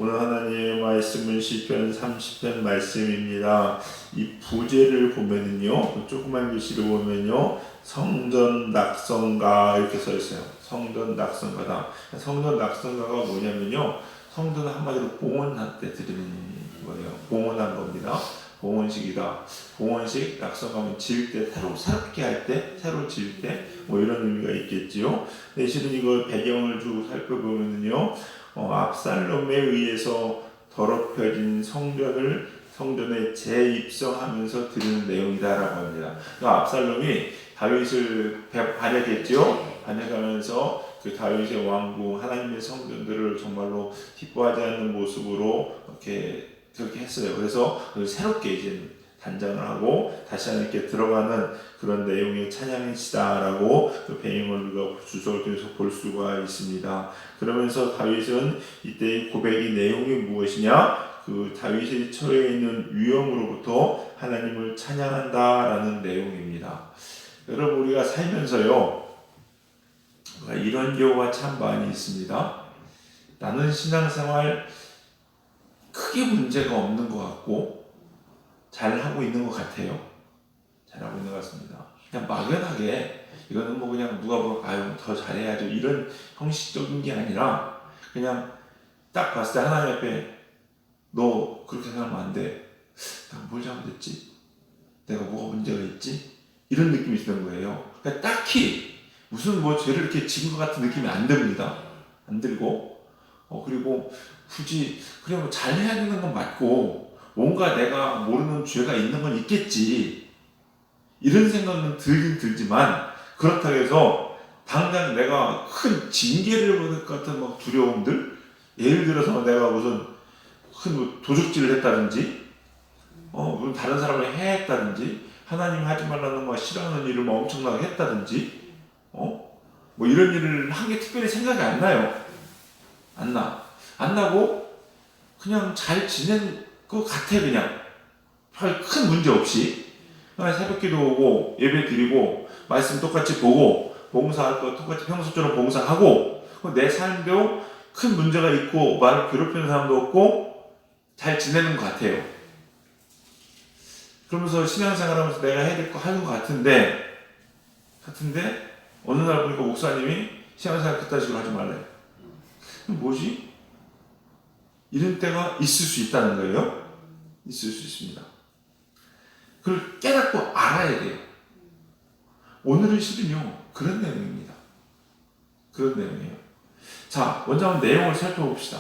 오늘 하나님의 말씀은 시편 30편 말씀입니다. 이 부제를 보면은요, 조그만 글씨로 보면요, 성전 낙성가 이렇게 써 있어요. 성전 낙성가다. 성전 낙성가가 뭐냐면요, 성전은 한마디로 봉헌할 때 드리는 거예요. 봉헌한 겁니다. 봉헌식이다. 봉헌식 낙성가면 지을 때 새롭게 할 때, 새로 지을 때, 뭐 이런 의미가 있겠지요. 근데 실은 이거 배경을 좀 살펴보면요, 압살롬에 의해서 더럽혀진 성전에 재입성하면서 드리는 내용이다라고 합니다. 그러니까 압살롬이 다윗을 반역했죠. 반역하면서 그 다윗의 왕궁, 하나님의 성전들을 정말로 기뻐하지 않는 모습으로 그렇게 했어요. 그래서 새롭게 이제 단장을 하고 다시 하나님께 들어가는 그런 내용의 찬양이시다라고 그 배경을 우리가 주석을 통해서 볼 수가 있습니다. 그러면서 다윗은 이때의 고백의 내용이 무엇이냐? 그 다윗이 처해 있는 위험으로부터 하나님을 찬양한다라는 내용입니다. 여러분, 우리가 살면서요, 이런 경우가 참 많이 있습니다. 나는 신앙생활 크게 문제가 없는 것 같고 잘하고 있는 것 같아요. 잘하고 있는 것 같습니다. 그냥 막연하게 이거는 뭐 그냥 누가 보면 아유 더 잘해야죠 이런 형식적인 게 아니라 그냥 딱 봤을 때 하나님 앞에 너 그렇게 생각하면 안 돼. 내가 뭘 잘못했지? 내가 뭐가 문제가 있지? 이런 느낌이 드는 거예요. 그러니까 딱히 무슨 뭐 죄를 이렇게 지은 것 같은 느낌이 안 듭니다. 안 들고 그리고 굳이 그래 뭐 잘해야 되는 건 맞고 뭔가 내가 모르는 죄가 있는 건 있겠지 이런 생각은 들긴 들지만 그렇다고 해서 당장 내가 큰 징계를 받을 것 같은 막 두려움들, 예를 들어서 내가 무슨 큰 뭐 도둑질을 했다든지 무슨 다른 사람을 해했다든지 하나님 하지 말라는 거 싫어하는 일을 막 엄청나게 했다든지 뭐 이런 일을 한 게 특별히 생각이 안 나요. 안 나고 그냥 잘 지낸 것 같아. 그냥 별 큰 문제 없이 새벽기도 오고 예배 드리고 말씀 똑같이 보고 봉사할 거 똑같이 평소처럼 봉사하고 내 삶도 큰 문제가 있고 말을 괴롭히는 사람도 없고 잘 지내는 것 같아요. 그러면서 신앙생활하면서 내가 해야 될 거 하는 것 같은데 어느 날 보니까 목사님이 신앙생활 그딴 식으로 하지 말래요. 뭐지? 이런 때가 있을 수 있다는 거예요. 있을 수 있습니다. 그걸 깨닫고 알아야 돼요. 오늘은 실은요 그런 내용입니다. 그런 내용이에요. 자, 먼저 한번 내용을 살펴봅시다.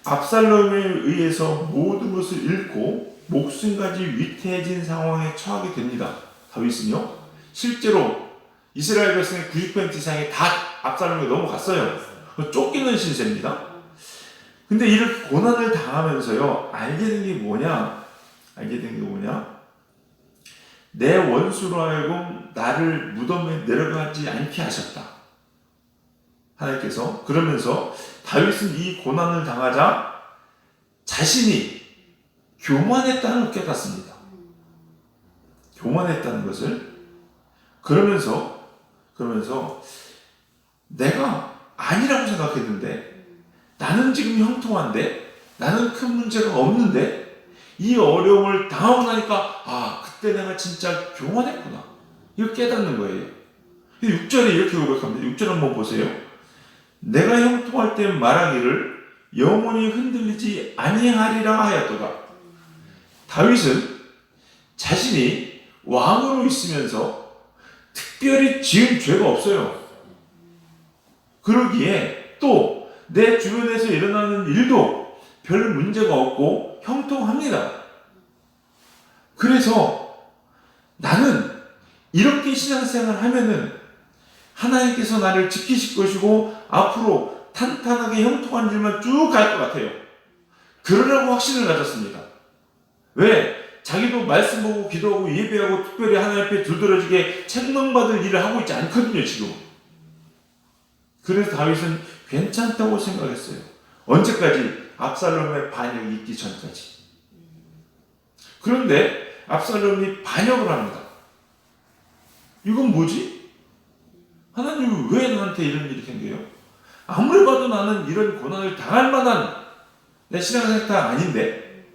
압살롬에 의해서 모든 것을 잃고 목숨까지 위태해진 상황에 처하게 됩니다. 다윗은요 실제로 이스라엘 백성의 90% 이상이 다 압살롬에 넘어갔어요. 쫓기는 신세입니다. 근데 이렇게 고난을 당하면서요 알게 된 게 뭐냐? 내 원수로 하여금 나를 무덤에 내려가지 않게 하셨다. 하나님께서. 그러면서 다윗은 이 고난을 당하자 자신이 교만했다는 걸 깨닫습니다. 교만했다는 것을. 그러면서 내가 아니라고 생각했는데 나는 지금 형통한데 나는 큰 문제가 없는데 이 어려움을 당하고 나니까 그때 내가 진짜 교만했구나. 이걸 깨닫는 거예요. 6절에 이렇게 고백합니다. 6절 한번 보세요. 내가 형통할 때 말하기를 영원히 흔들리지 아니하리라 하였도다. 다윗은 자신이 왕으로 있으면서 특별히 지은 죄가 없어요. 그러기에 또 내 주변에서 일어나는 일도 별 문제가 없고 형통합니다. 그래서 나는 이렇게 신앙생활을 하면은 하나님께서 나를 지키실 것이고 앞으로 탄탄하게 형통한 길만 쭉 갈 것 같아요. 그러라고 확신을 가졌습니다. 왜? 자기도 말씀 보고 기도하고 예배하고 특별히 하나님 앞에 두드러지게 책망받을 일을 하고 있지 않거든요, 지금. 그래서 다윗은 괜찮다고 생각했어요. 언제까지? 압살롬의 반역이 있기 전까지. 그런데 압살롬이 반역을 합니다. 이건 뭐지? 하나님은 왜 나한테 이런 일이 생겨요? 아무리 봐도 나는 이런 고난을 당할 만한 내 신앙생활 다 아닌데?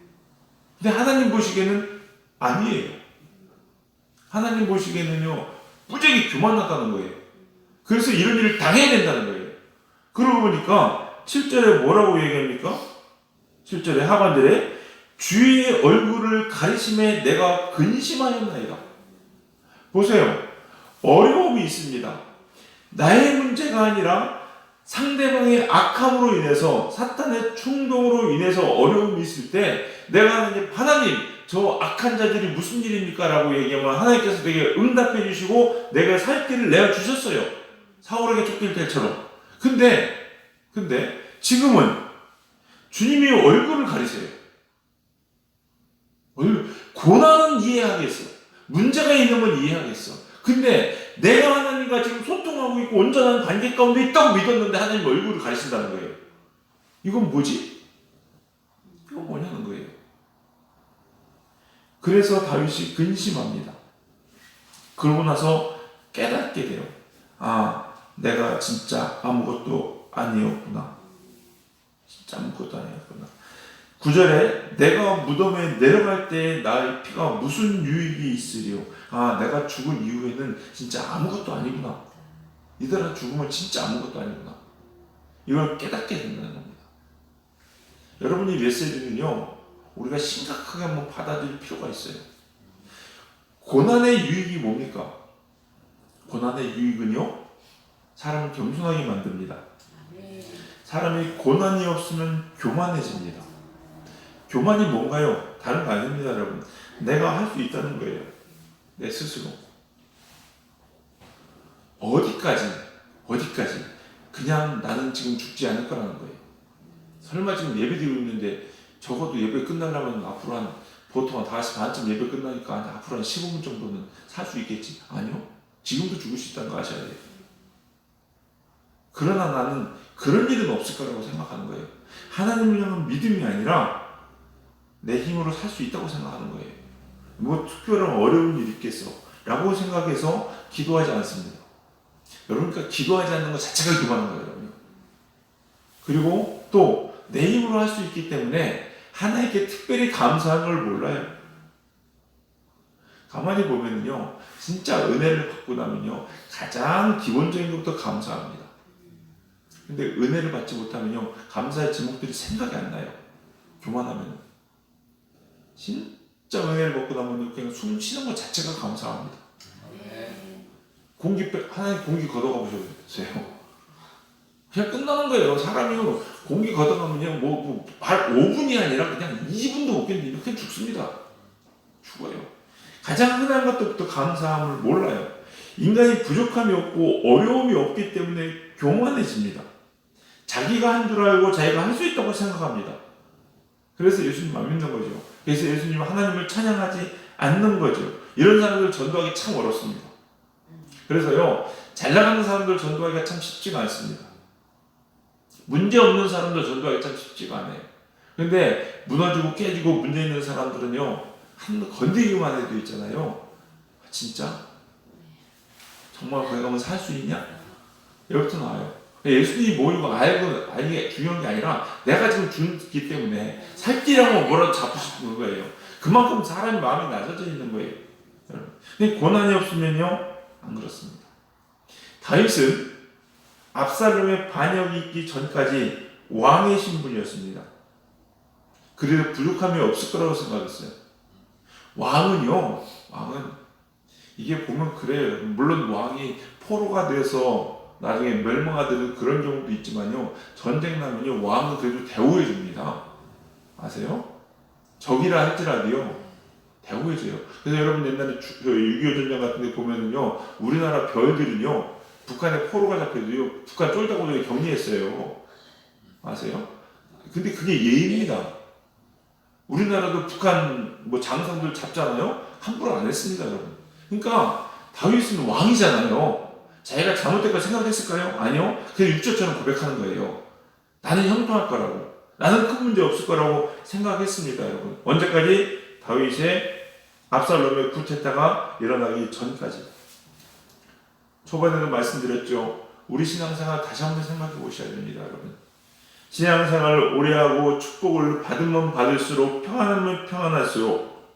근데 하나님 보시기에는 아니에요. 하나님 보시기에는요, 무지하게 교만하다는 거예요. 그래서 이런 일을 당해야 된다는 거예요. 그러고 보니까 7절에 뭐라고 얘기합니까? 7절에 하반절에 주의 얼굴을 가리심에 내가 근심하였나이다. 보세요. 어려움이 있습니다. 나의 문제가 아니라 상대방의 악함으로 인해서, 사탄의 충동으로 인해서 어려움이 있을 때 내가 하나님 저 악한 자들이 무슨 일입니까? 라고 얘기하면 하나님께서 되게 응답해 주시고 내가 살 길을 내어주셨어요. 사울에게 쫓길 때처럼. 근데 지금은 주님이 얼굴을 가리세요. 고난은 이해하겠어. 문제가 있는 건 이해하겠어. 근데 내가 하나님과 지금 소통하고 있고 온전한 관계 가운데 있다고 믿었는데 하나님 얼굴을 가리신다는 거예요. 이건 뭐지? 이건 뭐냐는 거예요. 그래서 다윗이 근심합니다. 그러고 나서 깨닫게 돼요. 아, 내가 진짜 아무것도 아니었구나. 진짜 아무것도 아니었구나. 9절에 내가 무덤에 내려갈 때 나의 피가 무슨 유익이 있으리요. 아, 내가 죽은 이후에는 진짜 아무것도 아니구나. 이들아 죽으면 진짜 아무것도 아니구나. 이걸 깨닫게 된다는 겁니다. 여러분이 메시지는요, 우리가 심각하게 한번 받아들일 필요가 있어요. 고난의 유익이 뭡니까? 고난의 유익은요, 사람을 겸손하게 만듭니다. 사람이 고난이 없으면 교만해집니다. 교만이 뭔가요? 다른 거 아닙니다, 여러분. 내가 할 수 있다는 거예요. 내 스스로. 어디까지 그냥 나는 지금 죽지 않을 거라는 거예요. 설마 지금 예배 드리고 있는데 적어도 예배 끝나려면 앞으로 보통 한 5시 반쯤 예배 끝나니까 앞으로 한 15분 정도는 살 수 있겠지? 아니요. 지금도 죽을 수 있다는 거 아셔야 돼요. 그러나 나는 그런 일은 없을 거라고 생각하는 거예요. 하나님을 향한 믿음이 아니라 내 힘으로 살 수 있다고 생각하는 거예요. 뭐 특별한 어려운 일이 있겠어 라고 생각해서 기도하지 않습니다. 여러분, 그러니까 기도하지 않는 것 자체가 교만한 거예요. 여러분. 그리고 또 내 힘으로 할 수 있기 때문에 하나님께 특별히 감사한 걸 몰라요. 가만히 보면요, 진짜 은혜를 받고 나면요, 가장 기본적인 것부터 감사합니다. 근데 은혜를 받지 못하면요, 감사의 제목들이 생각이 안 나요. 교만하면. 진짜 은혜를 받고 나면 그냥 숨 쉬는 것 자체가 감사합니다. 하나님 공기 걷어가 보셔보세요. 그냥 끝나는 거예요. 사람이 공기 걷어가면요, 5분이 아니라 그냥 2분도 못 견디면 그냥 죽습니다. 죽어요. 가장 흔한 것부터 감사함을 몰라요. 인간이 부족함이 없고 어려움이 없기 때문에 교만해집니다. 자기가 한 줄 알고 자기가 할 수 있다고 생각합니다. 그래서 예수님 안 믿는 거죠. 그래서 예수님은 하나님을 찬양하지 않는 거죠. 이런 사람들 전도하기 참 어렵습니다. 그래서요, 잘 나가는 사람들 전도하기가 참 쉽지가 않습니다. 문제 없는 사람들 전도하기 참 쉽지가 않아요. 근데 무너지고 깨지고 문제 있는 사람들은요, 한 건드리기만 해도 있잖아요. 진짜? 정말 거기 가면 살 수 있냐? 여기부터 나와요. 예수님이 모이고 알게 중요한 게 아니라 내가 지금 죽기 때문에 살 길이라고 뭐라도 잡고 싶은 거예요. 그만큼 사람의 마음이 낮아져 있는 거예요. 근데 고난이 없으면요, 안 그렇습니다. 다윗은 압살롬의 반역이 있기 전까지 왕의 신분이었습니다. 그래도 부족함이 없을 거라고 생각했어요. 왕은 이게 보면 그래요. 물론 왕이 포로가 돼서 나중에 멸망가 되는 그런 경우도 있지만요, 전쟁 나면요, 왕은 그래도 대우해 줍니다. 아세요? 적이라 할지라도요, 대우해줘요. 그래서 여러분 옛날에 6.25 전쟁 같은 데 보면은요, 우리나라 별들은요, 북한에 포로가 잡혀도요, 북한 쫄다고 격리했어요. 아세요? 근데 그게 예의입니다. 우리나라도 북한 장성들 잡잖아요? 함부로 안 했습니다, 여러분. 그러니까 다윗은 왕이잖아요. 자기가 잘못된 걸 생각했을까요? 아니요. 그냥 육조처럼 고백하는 거예요. 나는 형통할 거라고. 나는 큰 문제 없을 거라고 생각했습니다, 여러분. 언제까지? 다윗의 압살롬의 쿠데타가 일어나기 전까지. 초반에도 말씀드렸죠. 우리 신앙생활 다시 한번 생각해 보셔야 됩니다, 여러분. 신앙생활을 오래 하고 축복을 받으면 받을수록 평안하면 평안할수록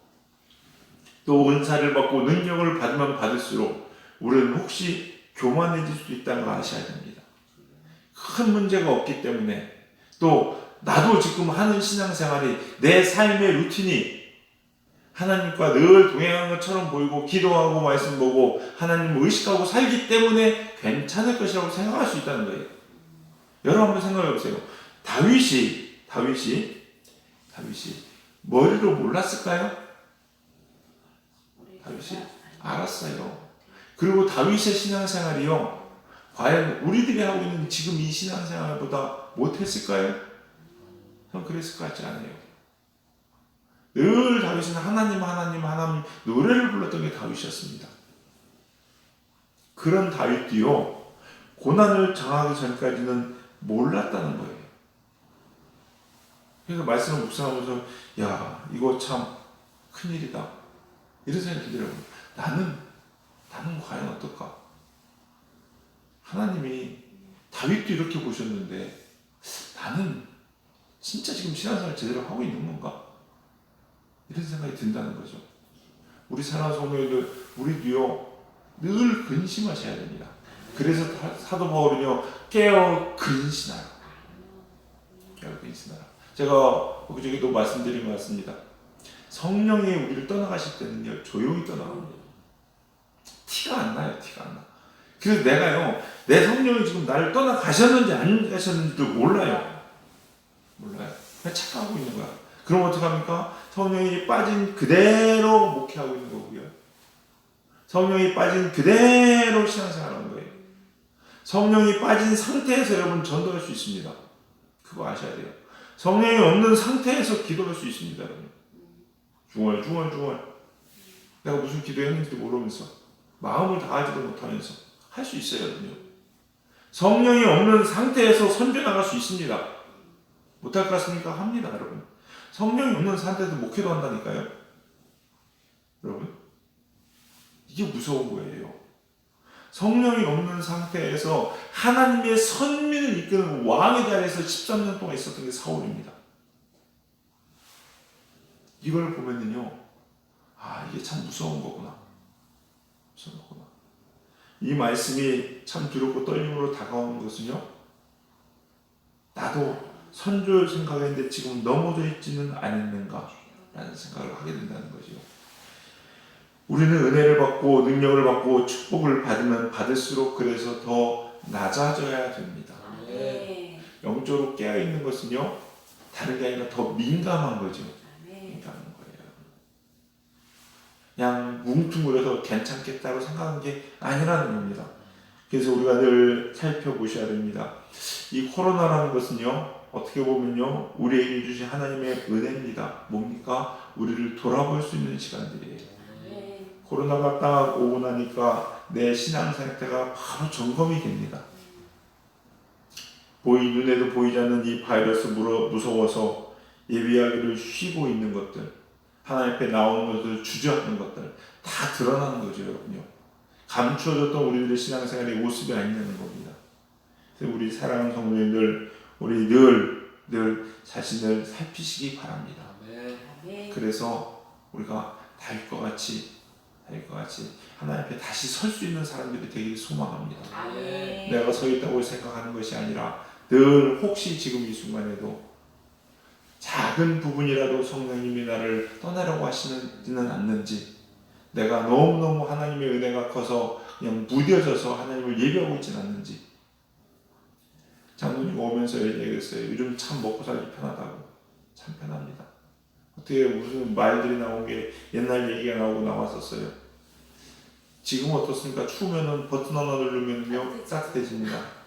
또 은사를 받고 능력을 받으면 받을수록 우리는 혹시 교만해질 수 있다는 걸 아셔야 됩니다. 큰 문제가 없기 때문에 또 나도 지금 하는 신앙생활이 내 삶의 루틴이 하나님과 늘 동행하는 것처럼 보이고 기도하고 말씀 보고 하나님을 의식하고 살기 때문에 괜찮을 것이라고 생각할 수 있다는 거예요. 여러분 한번 생각해 보세요. 다윗이 머리로 몰랐을까요? 다윗이 알았어요. 그리고 다윗의 신앙생활이요, 과연 우리들이 하고 있는 지금 이 신앙생활보다 못했을까요? 전 그랬을 것 같지 않아요. 늘 다윗은 하나님 노래를 불렀던 게 다윗이었습니다. 그런 다윗도요, 고난을 당하기 전까지는 몰랐다는 거예요. 그래서 말씀을 묵상하면서 야, 이거 참 큰일이다 이런 생각이 들더라고요. 나는 과연 어떨까? 하나님이 다윗도 이렇게 보셨는데 나는 진짜 지금 신앙생활 제대로 하고 있는 건가? 이런 생각이 든다는 거죠. 우리 사랑하는 성도님들, 우리도요 늘 근심하셔야 됩니다. 그래서 사도 바울은요 깨어 근신하라. 제가 여기저기도 말씀드린 것 같습니다. 성령이 우리를 떠나가실 때는요 조용히 떠나갑니다. 티가 안 나요. 그래서 내가요 내 성령이 지금 나를 떠나가셨는지 안 가셨는지도 몰라요. 그냥 착각하고 있는 거야. 그럼 어떡합니까? 성령이 빠진 그대로 목회하고 있는 거고요. 성령이 빠진 그대로 신앙생활하는 거예요. 성령이 빠진 상태에서 여러분 전도할 수 있습니다. 그거 아셔야 돼요. 성령이 없는 상태에서 기도할 수 있습니다. 여러분. 중얼 내가 무슨 기도했는지도 모르면서 마음을 다하지도 못하면서 할 수 있어요. 여러분요. 성령이 없는 상태에서 선교 나갈 수 있습니다. 못할 것 같습니까? 합니다. 여러분. 성령이 없는 상태에서 목회도 한다니까요. 여러분. 이게 무서운 거예요. 성령이 없는 상태에서 하나님의 선민을 이끄는 왕의 자리에서 13년 동안 있었던 게 사울입니다. 이걸 보면은요, 이게 참 무서운 거구나. 이 말씀이 참 두렵고 떨림으로 다가오는 것은요, 나도 선조를 생각했는데 지금 넘어져 있지는 않았는가 라는 생각을 하게 된다는 거죠. 우리는 은혜를 받고 능력을 받고 축복을 받으면 받을수록 그래서 더 낮아져야 됩니다. 영적으로 깨어있는 것은요 다른 게 아니라 더 민감한 거죠. 민감한 거예요. 그냥 뭉뚱그려서 괜찮겠다고 생각하는 게 아니라는 겁니다. 그래서 우리가 늘 살펴보셔야 됩니다. 이 코로나라는 것은요 어떻게 보면요 우리에게 주신 하나님의 은혜입니다. 뭡니까? 우리를 돌아볼 수 있는 시간들이에요. 코로나가 딱 오고 나니까 내 신앙 상태가 바로 점검이 됩니다. 눈에도 보이지 않는 이 바이러스 무서워서 예비하기를 쉬고 있는 것들, 하나님 앞에 나오는 것들, 주저하는 것들 다 드러나는 거죠. 여러분요. 감추어졌던 우리들의 신앙생활의 모습이 아니냐는 겁니다. 그래서 우리 사랑하는 성도님들, 우리 늘 자신을 살피시기 바랍니다. 그래서 우리가 다윗과 같이 하나님 앞에 다시 설 수 있는 사람들이 되기를 소망합니다. 내가 서 있다고 생각하는 것이 아니라 늘 혹시 지금 이 순간에도 작은 부분이라도 성령님이 나를 떠나려고 하시지는 않는지, 내가 너무너무 하나님의 은혜가 커서 그냥 무뎌져서 하나님을 예배하고 있지는 않는지. 장로님 오면서 얘기했어요. 요즘 참 먹고 살기 편하다고. 참 편합니다. 어떻게 무슨 말들이 나온 게 옛날 얘기가 나왔었어요. 지금 어떻습니까? 추우면은 버튼 하나 누르면요 따뜻해집니다.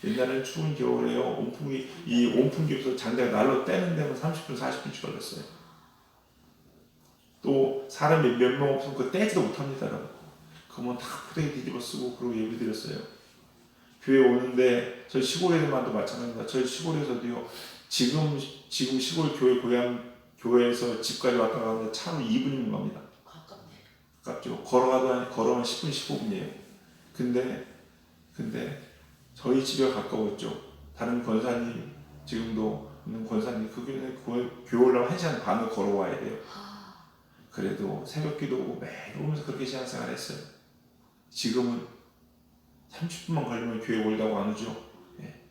옛날에는 추운 겨울에요 온풍기에서 장작을 날로 떼는 데만 30분 40분씩 걸렸어요. 또 사람이 몇 명 없으면 그거 떼지도 못합니다. 그러면 다 푸대기 뒤집어 쓰고 그러고 예배 드렸어요. 교회 오는데 저희 시골에서만도 마찬가지입니다. 저희 시골에서도요 지금 시골 교회에서 집까지 왔다 가는데 차로 2분이면 갑니다. 가깝죠. 걸어가면 10분 15분이에요. 근데 저희 집에 가까웠죠. 다른 권사님 지금도 있는 권사님 그 교회 올라면 1시간 반을 걸어와야 돼요. 그래도 새벽 기도 오고 매일 오면서 그렇게 신앙생활 했어요. 지금은 30분만 걸리면 교회 올다고 안 오죠. 예.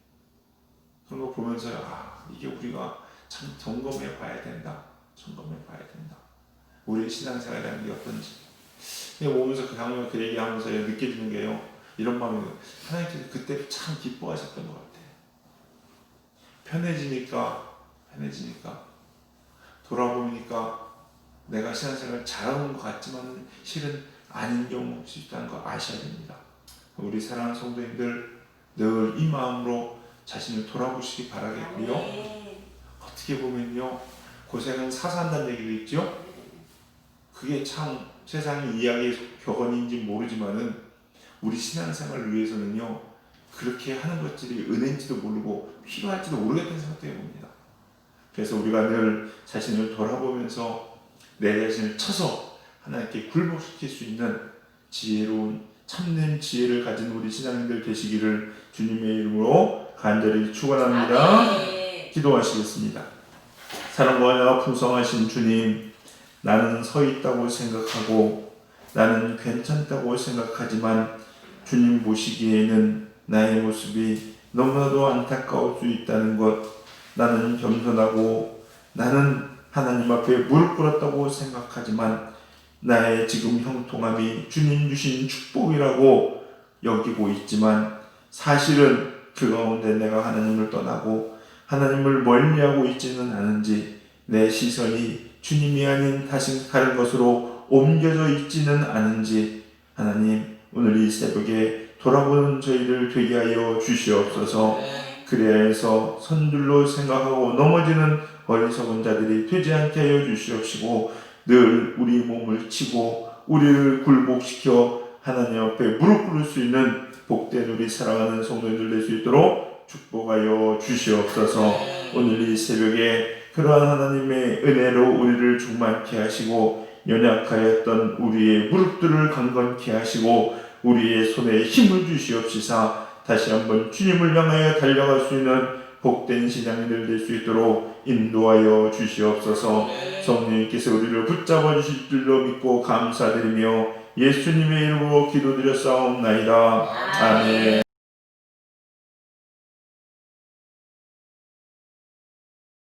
그런 거 보면서 이게 우리가 참 점검해 봐야 된다. 우리의 신앙생활이라는 게 어떤지. 그냥 오면서 그 강요가 그 얘기하면서 느껴지는 게요. 이런 마음이 하나님께서 그때 참 기뻐하셨던 것 같아요. 편해지니까 돌아보니까 내가 신앙생활 잘하는 것 같지만 실은 아닌 경우가 있다는 거 아셔야 됩니다. 우리 사랑하는 성도님들 늘 이 마음으로 자신을 돌아보시기 바라겠고요. 어떻게 보면요, 고생은 사서 한다는 얘기도 있죠. 그게 참 세상의 이야기의 격언인지 모르지만은 우리 신앙생활을 위해서는요, 그렇게 하는 것들이 은혜인지도 모르고 필요할지도 모르겠다는 생각도 해봅니다. 그래서 우리가 늘 자신을 돌아보면서 내 자신을 쳐서 하나님께 굴복시킬 수 있는 지혜로운 참된 지혜를 가진 우리 신앙인들 되시기를 주님의 이름으로 간절히 축원합니다. 기도하시겠습니다. 사랑과 은혜가 풍성하신 주님, 나는 서 있다고 생각하고 나는 괜찮다고 생각하지만 주님 보시기에는 나의 모습이 너무나도 안타까울 수 있다는 것, 나는 겸손하고 나는 하나님 앞에 무릎 꿇었다고 생각하지만 나의 지금 형통함이 주님 주신 축복이라고 여기고 있지만 사실은 그 가운데 내가 하나님을 떠나고 하나님을 멀리하고 있지는 않은지 내 시선이 주님이 아닌 다른 것으로 옮겨져 있지는 않은지 하나님 오늘 이 새벽에 돌아보는 저희를 되게 하여 주시옵소서. 그래야 해서 선줄로 생각하고 넘어지는 어리석은 자들이 되지 않게 하여 주시옵시고 늘 우리 몸을 치고 우리를 굴복시켜 하나님 앞에 무릎 꿇을 수 있는 복된 우리 사랑하는 성도님들 될 수 있도록 축복하여 주시옵소서. 오늘 이 새벽에 그러한 하나님의 은혜로 우리를 충만케 하시고 연약하였던 우리의 무릎들을 강건케 하시고 우리의 손에 힘을 주시옵시사 다시 한번 주님을 향하여 달려갈 수 있는 복된 신앙인들 될 수 있도록 인도하여 주시옵소서. 성령님께서 우리를 붙잡아 주실 줄로 믿고 감사드리며 예수님의 이름으로 기도드렸사옵나이다. 아멘.